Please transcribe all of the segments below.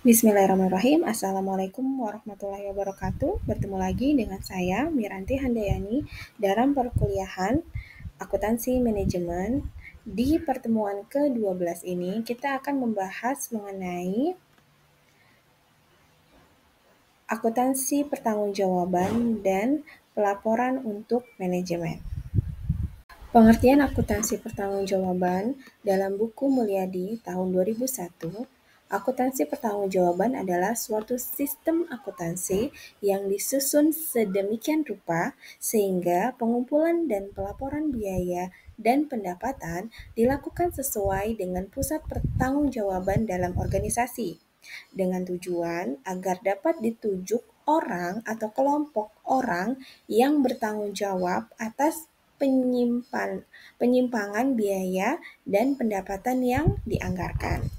Bismillahirrahmanirrahim. Assalamualaikum warahmatullahi wabarakatuh. Bertemu lagi dengan saya, Miranti Handayani, dalam perkuliahan Akuntansi Manajemen. Di pertemuan ke-12 ini, kita akan membahas mengenai akuntansi pertanggungjawaban dan pelaporan untuk manajemen. Pengertian akuntansi pertanggungjawaban dalam buku Mulyadi tahun 2001, akuntansi pertanggungjawaban adalah suatu sistem akuntansi yang disusun sedemikian rupa sehingga pengumpulan dan pelaporan biaya dan pendapatan dilakukan sesuai dengan pusat pertanggungjawaban dalam organisasi, dengan tujuan agar dapat ditujuk orang atau kelompok orang yang bertanggung jawab atas penyimpangan biaya dan pendapatan yang dianggarkan.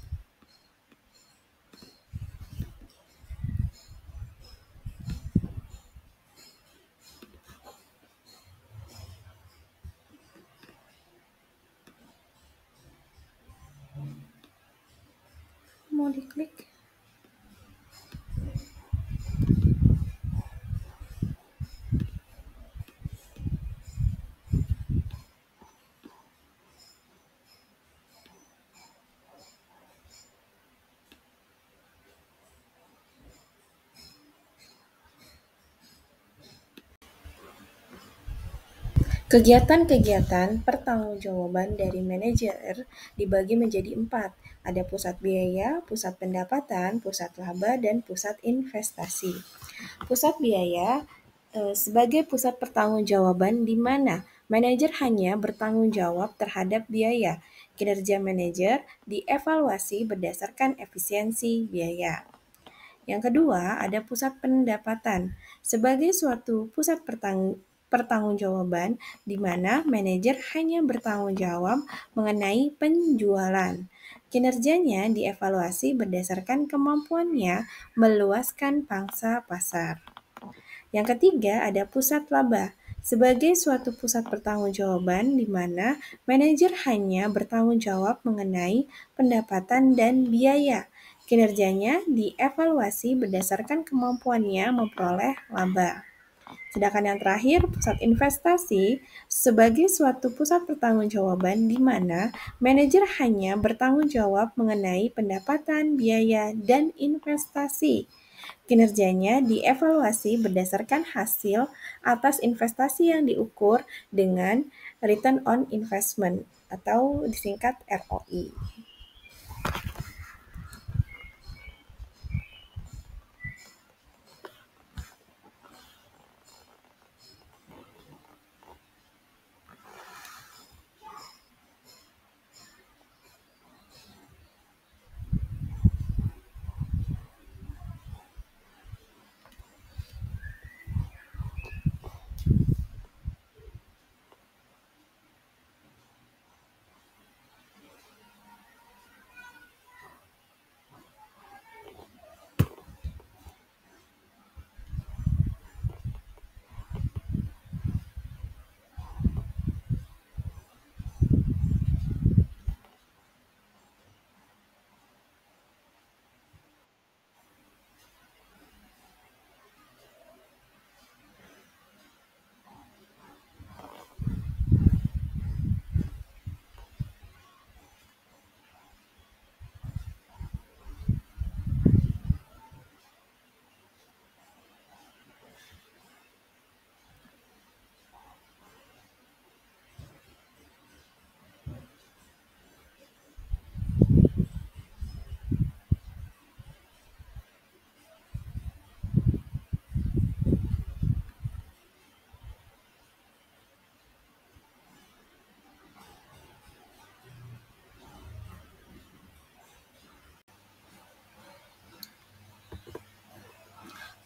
Mau diklik? Kegiatan-kegiatan pertanggungjawaban dari manajer dibagi menjadi 4. Ada pusat biaya, pusat pendapatan, pusat laba, dan pusat investasi. Pusat biaya sebagai pusat pertanggungjawaban di mana manajer hanya bertanggung jawab terhadap biaya. Kinerja manajer dievaluasi berdasarkan efisiensi biaya. Yang kedua, ada pusat pendapatan sebagai suatu pusat pertanggungjawaban di mana manajer hanya bertanggung jawab mengenai penjualan. Kinerjanya dievaluasi berdasarkan kemampuannya meluaskan pangsa pasar. Yang ketiga, ada pusat laba sebagai suatu pusat pertanggungjawaban di mana manajer hanya bertanggung jawab mengenai pendapatan dan biaya. Kinerjanya dievaluasi berdasarkan kemampuannya memperoleh laba. Sedangkan yang terakhir, pusat investasi sebagai suatu pusat pertanggungjawaban di mana manajer hanya bertanggung jawab mengenai pendapatan, biaya, dan investasi. Kinerjanya dievaluasi berdasarkan hasil atas investasi yang diukur dengan return on investment atau disingkat ROI.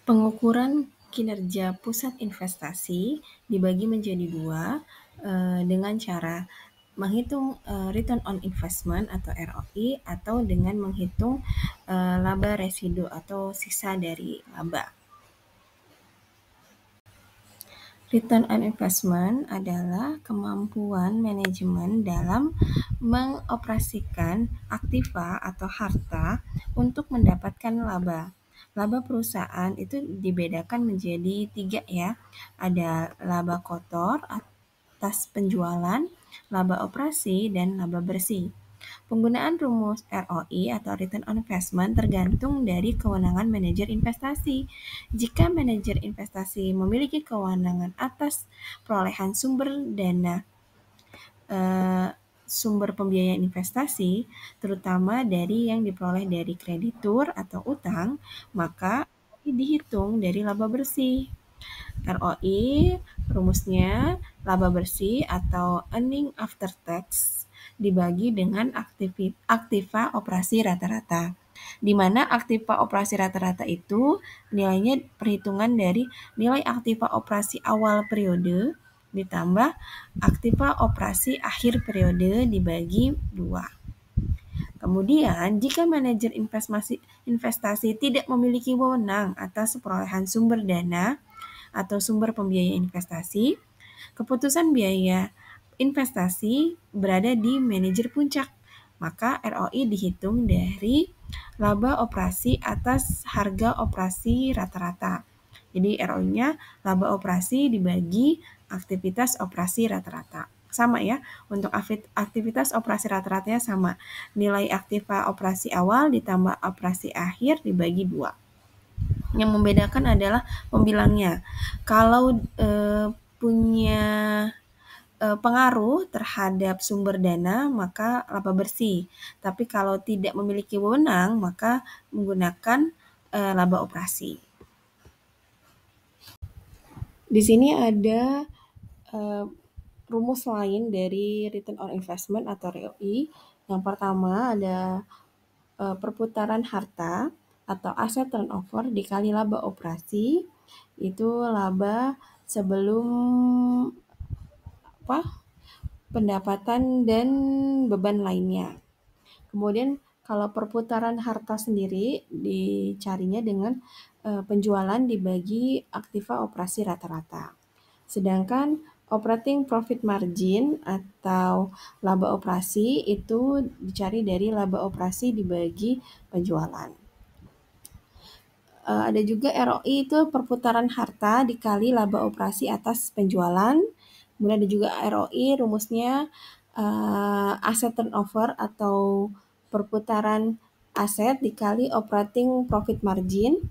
Pengukuran kinerja pusat investasi dibagi menjadi dua dengan cara menghitung return on investment atau ROI atau dengan menghitung laba residu atau sisa dari laba. Return on investment adalah kemampuan manajemen dalam mengoperasikan aktiva atau harta untuk mendapatkan laba. Laba perusahaan itu dibedakan menjadi 3 ya. Ada laba kotor atas penjualan, laba operasi, dan laba bersih. Penggunaan rumus ROI atau Return on Investment tergantung dari kewenangan manajer investasi. Jika manajer investasi memiliki kewenangan atas perolehan sumber dana, sumber pembiayaan investasi, terutama dari yang diperoleh dari kreditur atau utang, maka dihitung dari laba bersih. ROI rumusnya laba bersih atau earning after tax dibagi dengan aktiva operasi rata-rata. Di mana aktiva operasi rata-rata itu nilainya perhitungan dari nilai aktiva operasi awal periode ditambah aktiva operasi akhir periode dibagi 2. Kemudian, jika manajer investasi tidak memiliki wewenang atas perolehan sumber dana atau sumber pembiayaan investasi, keputusan biaya investasi berada di manajer puncak. Maka ROI dihitung dari laba operasi atas harga operasi rata-rata. Jadi ROI-nya laba operasi dibagi aktivitas operasi rata-rata. Sama ya, untuk aktivitas operasi rata-ratanya sama. Nilai aktiva operasi awal ditambah operasi akhir dibagi 2. Yang membedakan adalah pembilangnya. Kalau punya pengaruh terhadap sumber dana, maka laba bersih. Tapi kalau tidak memiliki wewenang, maka menggunakan laba operasi. Di sini ada rumus lain dari return on investment atau ROI. Yang pertama ada perputaran harta atau aset turnover dikali laba operasi, itu laba sebelum pendapatan dan beban lainnya. Kemudian kalau perputaran harta sendiri dicarinya dengan penjualan dibagi aktiva operasi rata-rata. Sedangkan operating profit margin atau laba operasi itu dicari dari laba operasi dibagi penjualan. Ada juga ROI itu perputaran harta dikali laba operasi atas penjualan. Kemudian ada juga ROI rumusnya aset turnover atau perputaran aset dikali operating profit margin.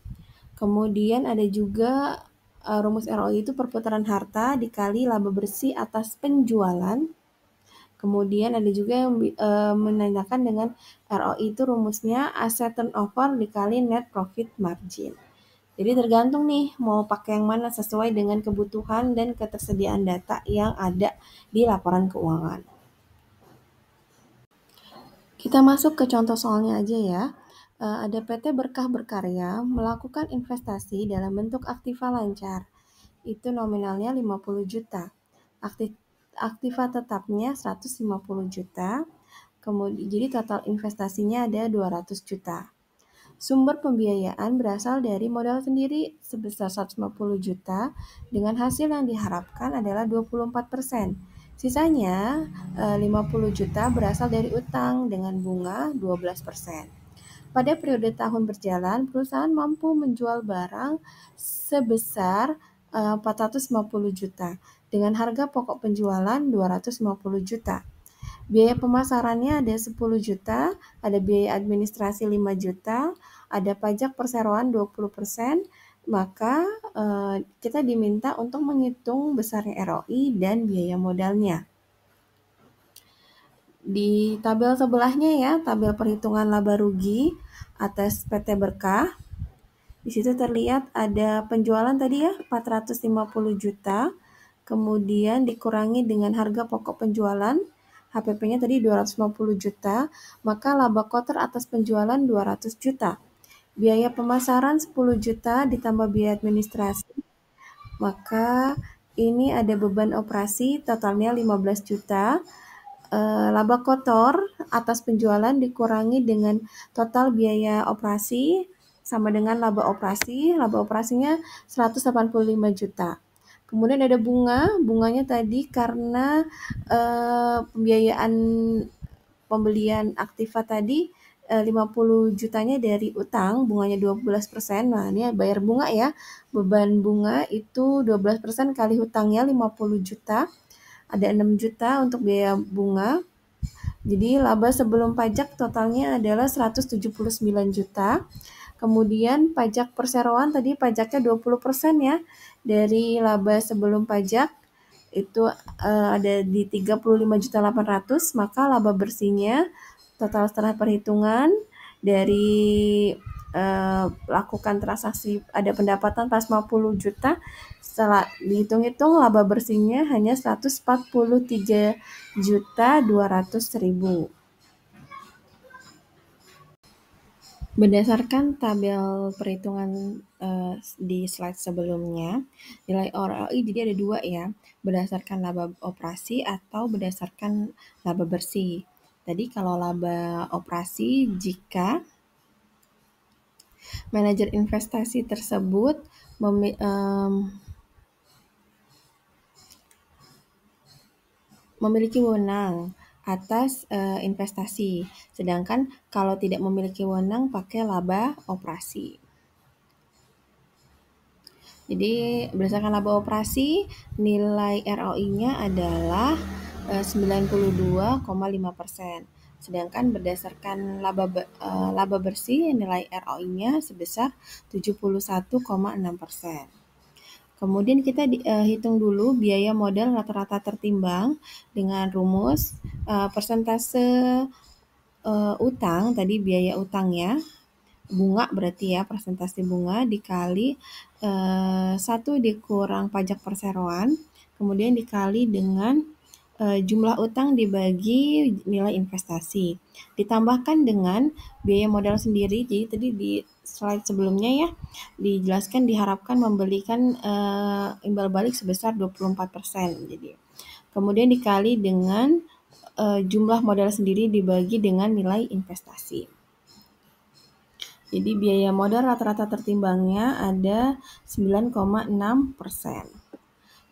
Kemudian ada juga rumus ROI itu perputaran harta dikali laba bersih atas penjualan. Kemudian ada juga yang menandakan dengan ROI itu rumusnya aset turnover dikali net profit margin. Jadi tergantung nih mau pakai yang mana sesuai dengan kebutuhan dan ketersediaan data yang ada di laporan keuangan. Kita masuk ke contoh soalnya aja ya. Ada PT Berkah Berkarya melakukan investasi dalam bentuk aktiva lancar. Itu nominalnya 50 juta. Aktiva tetapnya 150 juta. Kemudian jadi total investasinya ada 200 juta. Sumber pembiayaan berasal dari modal sendiri sebesar 150 juta dengan hasil yang diharapkan adalah 24%. Sisanya 50 juta berasal dari utang dengan bunga 12%. Pada periode tahun berjalan, perusahaan mampu menjual barang sebesar 450 juta dengan harga pokok penjualan 250 juta. Biaya pemasarannya ada 10 juta, ada biaya administrasi 5 juta, ada pajak perseroan 20%, maka kita diminta untuk menghitung besarnya ROI dan biaya modalnya. Di tabel sebelahnya ya, tabel perhitungan laba rugi atas PT Berkah. Di situ terlihat ada penjualan tadi ya 450 juta, kemudian dikurangi dengan harga pokok penjualan, HPP-nya tadi 250 juta, maka laba kotor atas penjualan 200 juta. Biaya pemasaran 10 juta ditambah biaya administrasi, maka ini ada beban operasi totalnya 15 juta. Laba kotor atas penjualan dikurangi dengan total biaya operasi sama dengan laba operasi. Laba operasinya 185 juta. Kemudian ada bunganya tadi karena pembiayaan pembelian Aktiva tadi 50 jutanya dari utang, bunganya 12%. Nah, ini bayar bunga ya. Beban bunga itu 12% kali hutangnya 50 juta. Ada 6 juta untuk biaya bunga. Jadi laba sebelum pajak totalnya adalah 179 juta. Kemudian pajak perseroan tadi pajaknya 20% ya dari laba sebelum pajak itu ada di 35.800.000, maka laba bersihnya total setelah perhitungan dari lakukan transaksi ada pendapatan pas 50 juta, setelah dihitung-hitung laba bersihnya hanya 143.200.000. Berdasarkan tabel perhitungan di slide sebelumnya, nilai ROI jadi ada dua ya, berdasarkan laba operasi atau berdasarkan laba bersih. Tadi kalau laba operasi, jika manajer investasi tersebut memiliki wewenang atas investasi, sedangkan kalau tidak memiliki wewenang pakai laba operasi. Jadi berdasarkan laba operasi, nilai ROI-nya adalah 92,5%. Sedangkan berdasarkan laba bersih, nilai ROI-nya sebesar 71,6%. Kemudian kita hitung dulu biaya modal rata-rata tertimbang dengan rumus persentase utang, tadi biaya utangnya, bunga berarti ya, persentase bunga dikali 1 dikurang pajak perseroan, kemudian dikali dengan jumlah utang dibagi nilai investasi. Ditambahkan dengan biaya modal sendiri, jadi tadi di slide sebelumnya ya, dijelaskan diharapkan memberikan imbal balik sebesar 24%. Jadi, kemudian dikali dengan jumlah modal sendiri dibagi dengan nilai investasi. Jadi biaya modal rata-rata tertimbangnya ada 9,6%.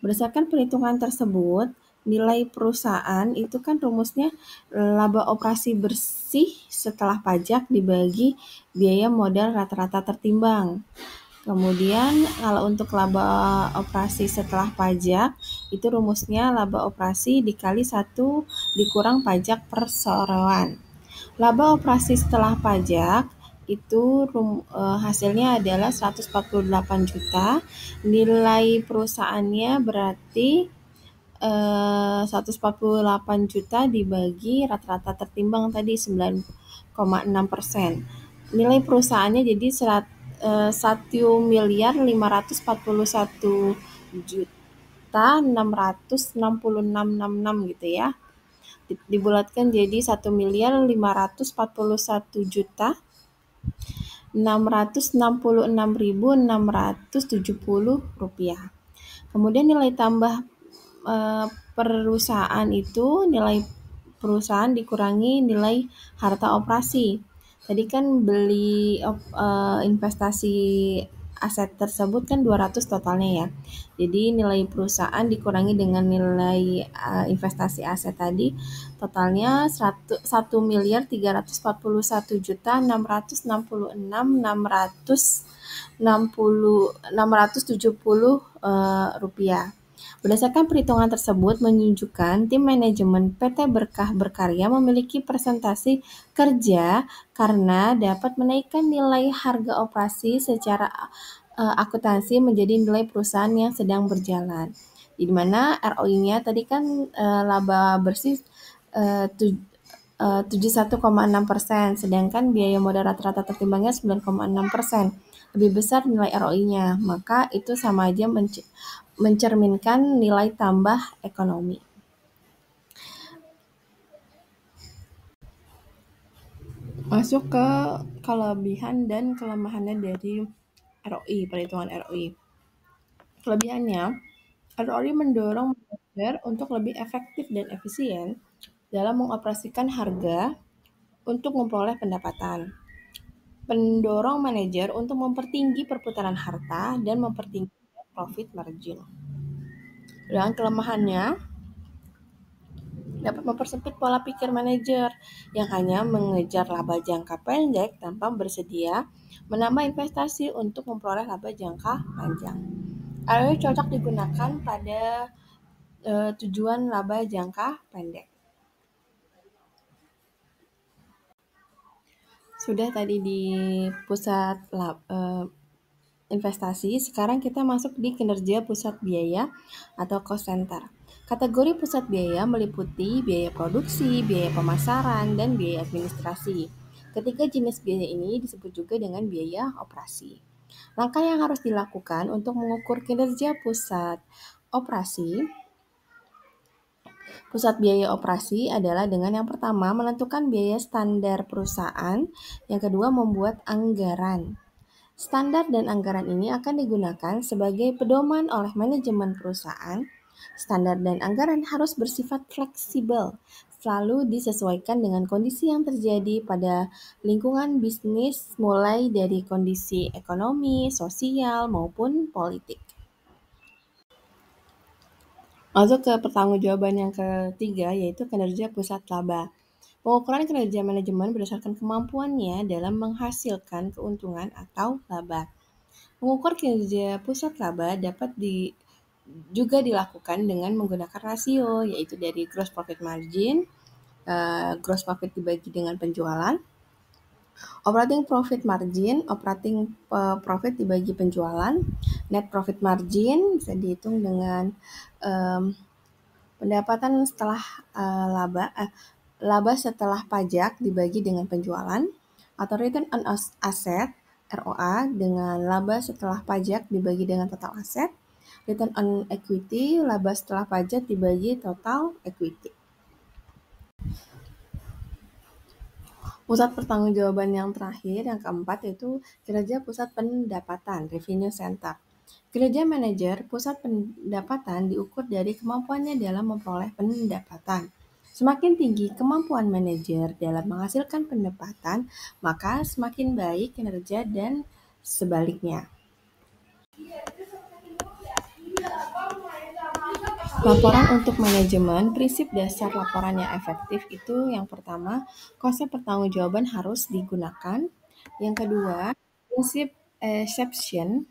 Berdasarkan perhitungan tersebut, nilai perusahaan itu kan rumusnya laba operasi bersih setelah pajak dibagi biaya modal rata-rata tertimbang. Kemudian kalau untuk laba operasi setelah pajak, itu rumusnya laba operasi dikali 1 dikurang pajak perseroan. Laba operasi setelah pajak itu hasilnya adalah 148 juta. Nilai perusahaannya berarti 148 juta dibagi rata-rata tertimbang tadi 9,6%. Nilai perusahaannya jadi 1.miliar 541 juta 666.66 gitu ya. Dibulatkan jadi 1.541.666.670 rupiah. Kemudian nilai tambah perusahaan itu nilai perusahaan dikurangi nilai harta operasi. Tadi kan beli investasi aset tersebut kan 200 totalnya ya. Jadi nilai perusahaan dikurangi dengan nilai investasi aset tadi totalnya 1.341.666.670 rupiah. Berdasarkan perhitungan tersebut menunjukkan tim manajemen PT Berkah Berkarya memiliki presentasi kerja karena dapat menaikkan nilai harga operasi secara akuntansi menjadi nilai perusahaan yang sedang berjalan. Di mana ROI-nya tadi kan laba bersih 71,6%, sedangkan biaya modal rata-rata tertimbangnya 9,6%. Lebih besar nilai ROI-nya, maka itu sama aja mencerminkan nilai tambah ekonomi. Masuk ke kelebihan dan kelemahannya dari ROI, perhitungan ROI. Kelebihannya, ROI mendorong manajer untuk lebih efektif dan efisien dalam mengoperasikan harga untuk memperoleh pendapatan. Mendorong manajer untuk mempertinggi perputaran harta dan mempertinggi profit margin. Dan kelemahannya dapat mempersempit pola pikir manajer yang hanya mengejar laba jangka pendek tanpa bersedia menambah investasi untuk memperoleh laba jangka panjang. Lalu cocok digunakan pada tujuan laba jangka pendek. Sudah tadi di pusat investasi, sekarang kita masuk di kinerja pusat biaya atau cost center. Kategori pusat biaya meliputi biaya produksi, biaya pemasaran, dan biaya administrasi. Ketiga jenis biaya ini disebut juga dengan biaya operasi. Langkah yang harus dilakukan untuk mengukur kinerja pusat operasi. Pusat biaya operasi adalah dengan yang pertama menentukan biaya standar perusahaan, yang kedua membuat anggaran. Standar dan anggaran ini akan digunakan sebagai pedoman oleh manajemen perusahaan. Standar dan anggaran harus bersifat fleksibel, selalu disesuaikan dengan kondisi yang terjadi pada lingkungan bisnis, mulai dari kondisi ekonomi, sosial, maupun politik. Masuk ke pertanggungjawaban yang ketiga, yaitu kinerja pusat laba. Pengukuran kinerja manajemen berdasarkan kemampuannya dalam menghasilkan keuntungan atau laba. Mengukur kinerja pusat laba dapat juga dilakukan dengan menggunakan rasio, yaitu dari gross profit margin, gross profit dibagi dengan penjualan, operating profit margin, operating profit dibagi penjualan, net profit margin bisa dihitung dengan pendapatan setelah laba setelah pajak dibagi dengan penjualan, atau return on asset ROA dengan laba setelah pajak dibagi dengan total aset, return on equity laba setelah pajak dibagi total equity. Pusat pertanggungjawaban yang terakhir, yang keempat, yaitu kinerja pusat pendapatan, revenue center. Kinerja manajer pusat pendapatan diukur dari kemampuannya dalam memperoleh pendapatan. Semakin tinggi kemampuan manajer dalam menghasilkan pendapatan, maka semakin baik kinerja dan sebaliknya. Laporan untuk manajemen, prinsip dasar laporan yang efektif itu yang pertama, konsep pertanggungjawaban harus digunakan. Yang kedua, prinsip exception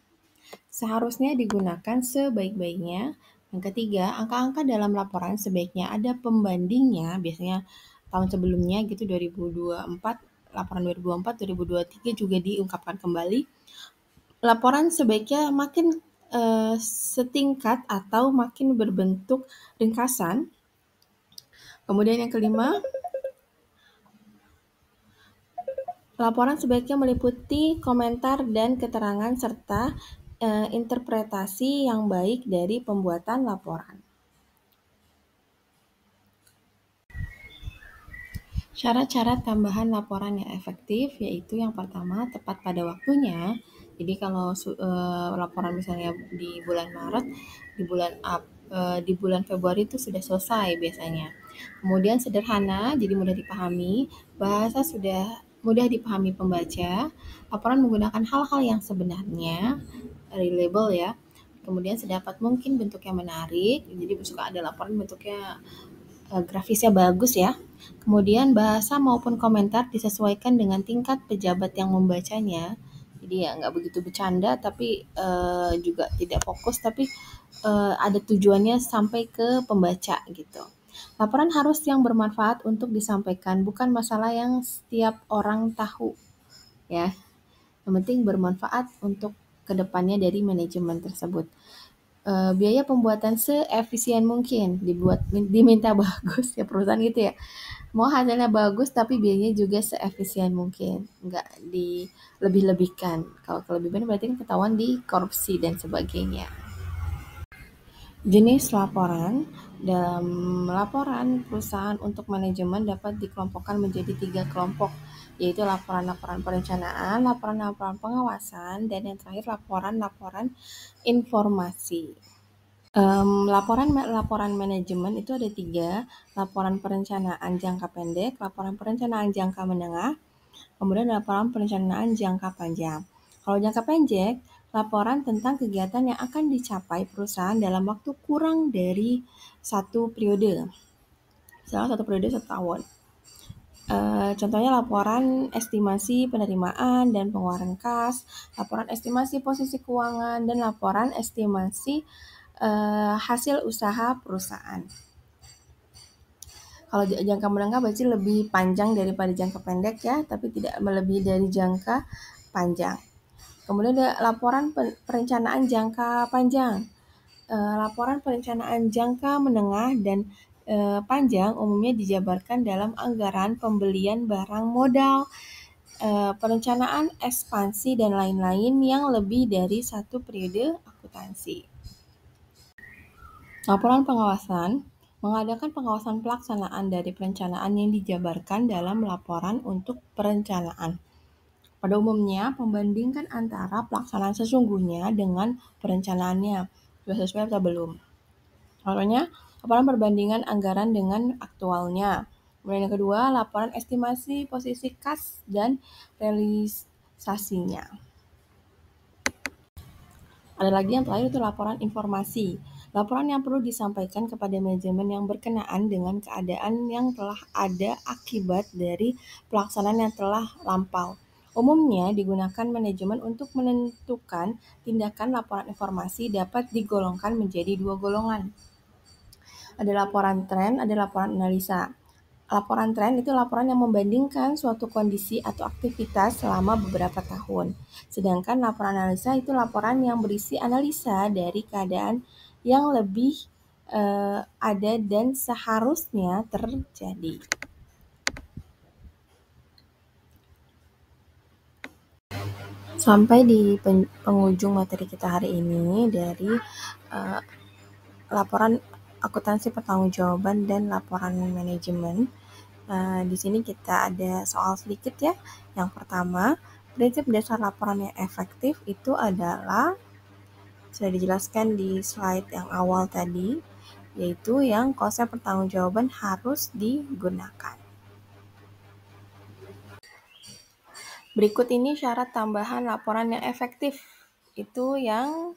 seharusnya digunakan sebaik-baiknya. Yang ketiga, angka-angka dalam laporan sebaiknya ada pembandingnya, biasanya tahun sebelumnya gitu 2024, laporan 2024, 2023 juga diungkapkan kembali. Laporan sebaiknya makin setingkat atau makin berbentuk ringkasan. Kemudian yang kelima, laporan sebaiknya meliputi komentar dan keterangan serta interpretasi yang baik dari pembuatan laporan. Syarat-syarat tambahan laporan yang efektif yaitu yang pertama, tepat pada waktunya. Jadi kalau laporan misalnya di bulan Maret, di bulan Februari itu sudah selesai biasanya. Kemudian sederhana, jadi mudah dipahami, bahasa sudah mudah dipahami pembaca, laporan menggunakan hal-hal yang sebenarnya, reliable ya. Kemudian sedapat mungkin bentuknya menarik, jadi suka ada laporan bentuknya grafisnya bagus ya. Kemudian bahasa maupun komentar disesuaikan dengan tingkat pejabat yang membacanya. Jadi ya nggak begitu bercanda, tapi juga tidak fokus, tapi ada tujuannya sampai ke pembaca gitu. Laporan harus yang bermanfaat untuk disampaikan, bukan masalah yang setiap orang tahu ya. Yang penting bermanfaat untuk kedepannya dari manajemen tersebut. Biaya pembuatan seefisien mungkin, diminta bagus ya perusahaan gitu ya. Mau hasilnya bagus tapi biayanya juga seefisien mungkin, nggak dilebih-lebihkan. Kalau kelebihan berarti kan ketahuan di korupsi dan sebagainya. Jenis laporan. Dalam laporan perusahaan untuk manajemen dapat dikelompokkan menjadi 3 kelompok, yaitu laporan-laporan perencanaan, laporan-laporan pengawasan, dan yang terakhir laporan-laporan informasi. Laporan manajemen itu ada 3, laporan perencanaan jangka pendek, laporan perencanaan jangka menengah, kemudian laporan perencanaan jangka panjang. Kalau jangka pendek, laporan tentang kegiatan yang akan dicapai perusahaan dalam waktu kurang dari satu periode. Misalnya satu periode 1 tahun. Contohnya laporan estimasi penerimaan dan pengeluaran kas, laporan estimasi posisi keuangan, dan laporan estimasi hasil usaha perusahaan. Kalau jangka menengah berarti lebih panjang daripada jangka pendek ya, tapi tidak melebihi dari jangka panjang. Kemudian ada laporan perencanaan jangka panjang. Laporan perencanaan jangka menengah dan panjang umumnya dijabarkan dalam anggaran pembelian barang modal, perencanaan ekspansi, dan lain-lain yang lebih dari satu periode akuntansi. Laporan pengawasan mengadakan pengawasan pelaksanaan dari perencanaan yang dijabarkan dalam laporan untuk perencanaan. Pada umumnya, membandingkan antara pelaksanaan sesungguhnya dengan perencanaannya, sudah sesuai atau belum. Contohnya, laporan perbandingan anggaran dengan aktualnya. Kemudian yang kedua, laporan estimasi posisi kas dan realisasinya. Ada lagi yang terakhir itu laporan informasi. Laporan yang perlu disampaikan kepada manajemen yang berkenaan dengan keadaan yang telah ada akibat dari pelaksanaan yang telah lampau. Umumnya digunakan manajemen untuk menentukan tindakan. Laporan informasi dapat digolongkan menjadi 2 golongan. Ada laporan tren, ada laporan analisa. Laporan tren itu laporan yang membandingkan suatu kondisi atau aktivitas selama beberapa tahun. Sedangkan laporan analisa itu laporan yang berisi analisa dari keadaan yang lebih ada dan seharusnya terjadi. Sampai di penghujung materi kita hari ini dari laporan akuntansi pertanggungjawaban dan laporan manajemen. Di sini kita ada soal sedikit ya. Yang pertama, prinsip dasar laporan yang efektif itu adalah sudah dijelaskan di slide yang awal tadi, yaitu yang konsep pertanggungjawaban harus digunakan. Berikut ini syarat tambahan laporan yang efektif. Itu yang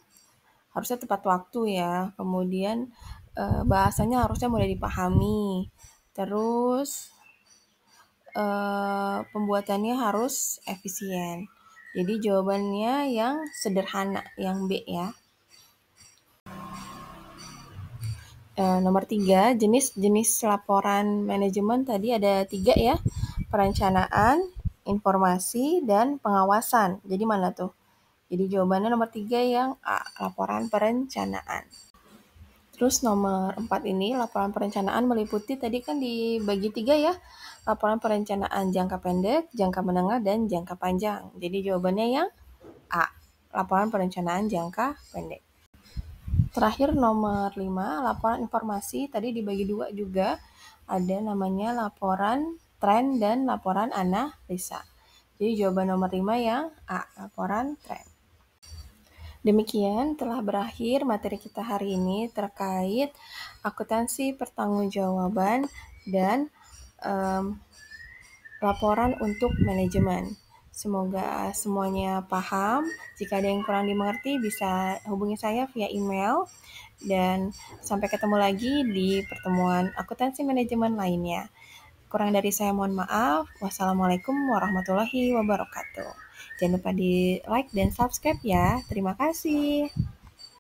harusnya tepat waktu ya. Kemudian bahasanya harusnya mudah dipahami. Terus pembuatannya harus efisien. Jadi jawabannya yang sederhana, yang B ya. Nomor 3, jenis laporan manajemen tadi ada 3 ya. Perencanaan, informasi, dan pengawasan. Jadi mana tuh? Jadi jawabannya nomor 3 yang A, laporan perencanaan. Terus nomor 4 ini, laporan perencanaan meliputi tadi kan dibagi 3 ya. Laporan perencanaan jangka pendek, jangka menengah, dan jangka panjang. Jadi jawabannya yang A, laporan perencanaan jangka pendek. Terakhir nomor 5, laporan informasi tadi dibagi 2 juga. Ada namanya laporan tren dan laporan analisa. Jadi jawaban nomor 5 yang A, laporan tren. Demikian telah berakhir materi kita hari ini terkait akuntansi pertanggungjawaban dan laporan untuk manajemen. Semoga semuanya paham. Jika ada yang kurang dimengerti bisa hubungi saya via email. Dan sampai ketemu lagi di pertemuan akuntansi manajemen lainnya. Kurang dari saya mohon maaf. Wassalamualaikum warahmatullahi wabarakatuh. Jangan lupa di like dan subscribe ya. Terima kasih.